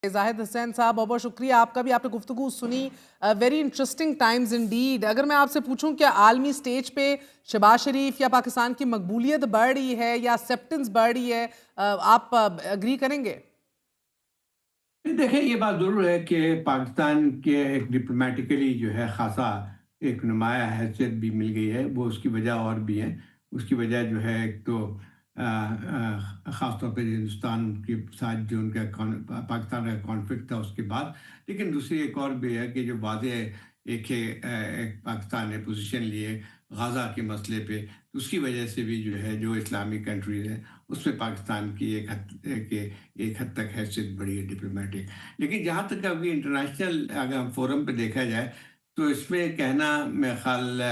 زاہد حسین صاحب بہت بہت شکریہ آپ کا بھی. آپ نے گفتگو سنی. Very interesting times indeed. اگر میں آپ سے پوچھوں کہ عالمی سٹیج پہ شہباز شریف یا پاکستان کی مقبولیت بڑھ رہی ہے یا ایکسیپٹنس بڑھ رہی ہے, آپ اگری کریں گے؟ دیکھیں, یہ بات ضرور ہے کہ پاکستان کے ایک ڈپلومیٹیکلی جو ہے خاصا ایک نمایاں حیثیت بھی مل گئی ہے. وہ اس کی وجہ اور بھی ہے. اس کی وجہ جو ہے ایک تو خاص طور پہ ہندوستان کے ساتھ جو ان کا پاکستان کا کانفلکٹ تھا اس کے بعد. لیکن دوسری ایک اور بھی ہے کہ جو واضح ایک پاکستان نے پوزیشن لیے غزہ کے مسئلے پہ, اس کی وجہ سے بھی جو ہے جو اسلامی کنٹریز ہیں اس میں پاکستان کی ایک حد تک حیثیت بڑی ہے ڈپلومیٹک. لیکن جہاں تک ابھی انٹرنیشنل اگر فورم پہ دیکھا جائے تو اس میں کہنا میرا خیال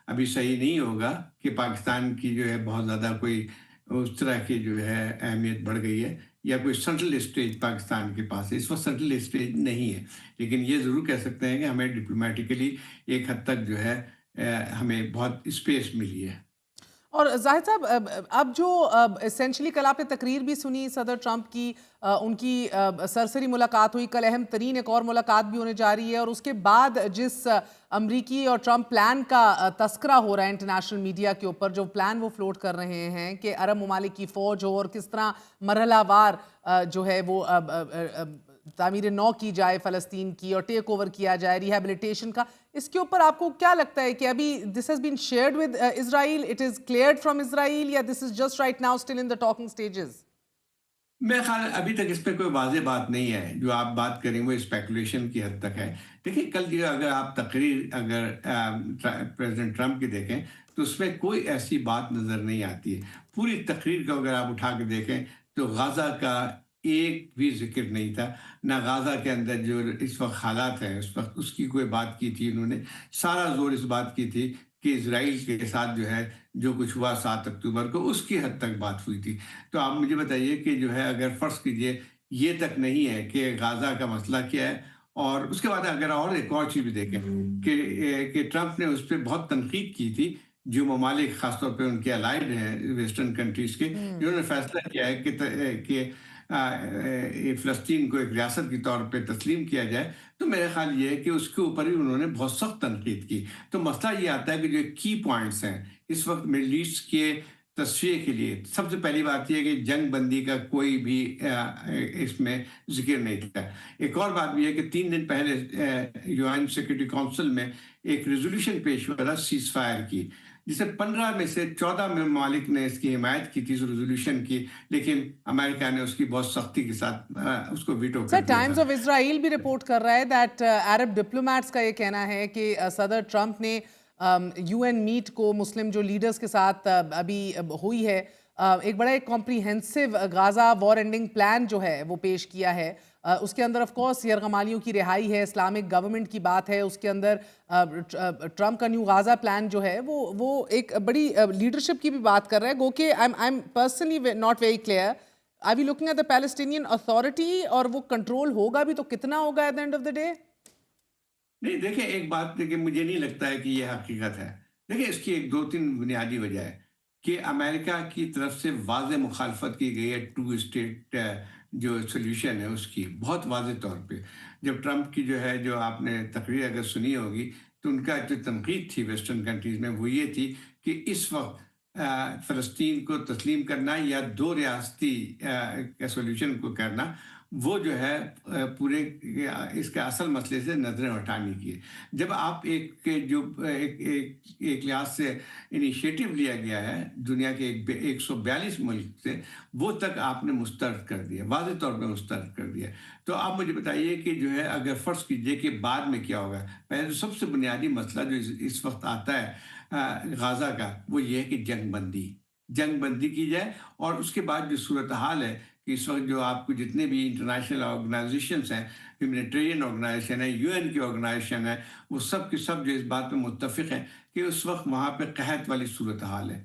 ابھی صحیح نہیں ہوگا کہ پاکستان کی جو ہے بہت زیادہ کوئی اس طرح کی جو ہے اہمیت بڑھ گئی ہے یا کوئی سینٹرل اسٹیج پاکستان کے پاس ہے. اس وقت سینٹرل اسٹیج نہیں ہے, لیکن یہ ضرور کہہ سکتے ہیں کہ ہمیں ڈپلومیٹیکلی ایک حد تک جو ہے ہمیں بہت اسپیس ملی ہے. اور زاہد صاحب, اب جو اسینشلی کل آپ نے تقریر بھی سنی صدر ٹرمپ کی, ان کی سرسری ملاقات ہوئی, کل اہم ترین ایک اور ملاقات بھی ہونے جا رہی ہے, اور اس کے بعد جس امریکی اور ٹرمپ پلان کا تذکرہ ہو رہا ہے انٹرنیشنل میڈیا کے اوپر, جو پلان وہ فلوٹ کر رہے ہیں کہ عرب ممالک کی فوج ہو اور کس طرح مرحلہ وار جو ہے وہ تعمیر نو کی جائے فلسطین کی اور ٹیک اوور کیا جائے ریہیبلیٹیشن کا, اس کے اوپر آپ کو کیا لگتا ہے کہ ابھی this has been shared with Israel, it is cleared from Israel, یا this is just right now still in the talking stages? میرے خیال ابھی تک اس پہ کوئی واضح بات نہیں ہے. جو آپ بات کریں وہ اسپیکولیشن کی حد تک ہے. دیکھیں, کل جو اگر آپ تقریر اگر پریزیڈنٹ ٹرمپ کی دیکھیں تو اس میں کوئی ایسی بات نظر نہیں آتی ہے. پوری تقریر کو اگر آپ اٹھا کے دیکھیں تو غزہ کا ایک بھی ذکر نہیں تھا. نہ غزہ کے اندر جو اس وقت حالات ہیں اس وقت اس کی کوئی بات کی تھی. انہوں نے سارا زور اس بات کی تھی کہ اسرائیل کے ساتھ جو ہے جو کچھ ہوا 7 اکتوبر کو اس کی حد تک بات ہوئی تھی. تو آپ مجھے بتائیے کہ جو ہے اگر فرض کیجئے یہ تک نہیں ہے کہ غزہ کا مسئلہ کیا ہے, اور اس کے بعد اگر اور ایک اور چیز بھی دیکھیں کہ ٹرمپ نے اس پہ بہت تنقید کی تھی جو ممالک خاص طور پہ ان کے الائیڈ ہیں ویسٹرن کنٹریز کے, جنہوں نے فیصلہ کیا ہے کہ فلسطین کو ایک ریاست کے طور پہ تسلیم کیا جائے. تو میرا خیال یہ ہے کہ اس کے اوپر ہی انہوں نے بہت سخت تنقید کی. تو مسئلہ یہ آتا ہے کہ جو کی پوائنٹس ہیں اس وقت مڈل ایسٹ کے تصفیے کے لیے, سب سے پہلی بات یہ ہے کہ جنگ بندی کا کوئی بھی اس میں ذکر نہیں تھا. ایک اور بات بھی ہے کہ 3 دن پہلے یو این سیکورٹی کونسل میں ایک ریزولوشن پیش ہوا تھا سیز فائر کی, جسے 15 میں سے 14 ممالک نے اس کی حمایت کی تھی اس ریزولوشن کی, لیکن امریکہ نے اس کی بہت سختی کے ساتھ اس کو ویٹو سر, کر دیا ٹائمز تھا. آف اسرائیل بھی رپورٹ کر رہا ہے دیٹ عرب ڈپلومیٹس کا یہ کہنا ہے کہ صدر ٹرمپ نے یو این میٹ کو مسلم جو لیڈرز کے ساتھ ابھی ہوئی ہے, ایک بڑا ایک کمپریہنسو غازہ وار اینڈنگ پلان جو ہے وہ پیش کیا ہے. اس کے اندر آف کورس یرغمالیوں کی رہائی ہے, اسلامک گورنمنٹ کی بات ہے, اس کے اندر ٹرمپ کا نیو غازہ پلان جو ہے وہ ایک بڑی لیڈرشپ کی بھی بات کر رہا ہے. گو کہ I am personally not very clear, are we looking at the Palestinian Authority, اور وہ کنٹرول ہوگا بھی تو کتنا ہوگا at the end of the day؟ نہیں, دیکھیں ایک بات کہ مجھے نہیں لگتا ہے کہ یہ حقیقت ہے. دیکھیں اس کی ایک 2-3 بنیادی وجہ ہے کہ امریکہ کی طرف سے واضح مخالفت کی گئی ہے 2 اسٹیٹ جو سولوشن ہے اس کی بہت واضح طور پہ. جب ٹرمپ کی جو ہے جو آپ نے تقریر اگر سنی ہوگی تو ان کا جو تنقید تھی ویسٹرن کنٹریز میں وہ یہ تھی کہ اس وقت فلسطین کو تسلیم کرنا یا 2 ریاستی سولوشن کو کرنا وہ جو ہے پورے اس کے اصل مسئلے سے نظریں ہٹانے کی ہے. جب آپ ایک لحاظ سے انیشیٹو لیا گیا ہے دنیا کے 142 ملک سے, وہ تک آپ نے مسترد کر دیا, واضح طور پہ مسترد کر دیا. تو آپ مجھے بتائیے کہ جو ہے اگر فرض کیجئے کہ بعد میں کیا ہوگا. پہلے تو سب سے بنیادی مسئلہ جو اس وقت آتا ہے غزہ کا وہ یہ ہے کہ جنگ بندی کی جائے, اور اس کے بعد جو صورتحال ہے کہ اس وقت جو آپ کو جتنے بھی انٹرنیشنل آرگنائزیشنز ہیں, ہیومینیٹیرین آرگنائزیشن ہے, یو این کی آرگنائزیشن ہے, وہ سب کے سب جو اس بات پہ متفق ہیں کہ اس وقت وہاں پہ قحط والی صورتحال ہے.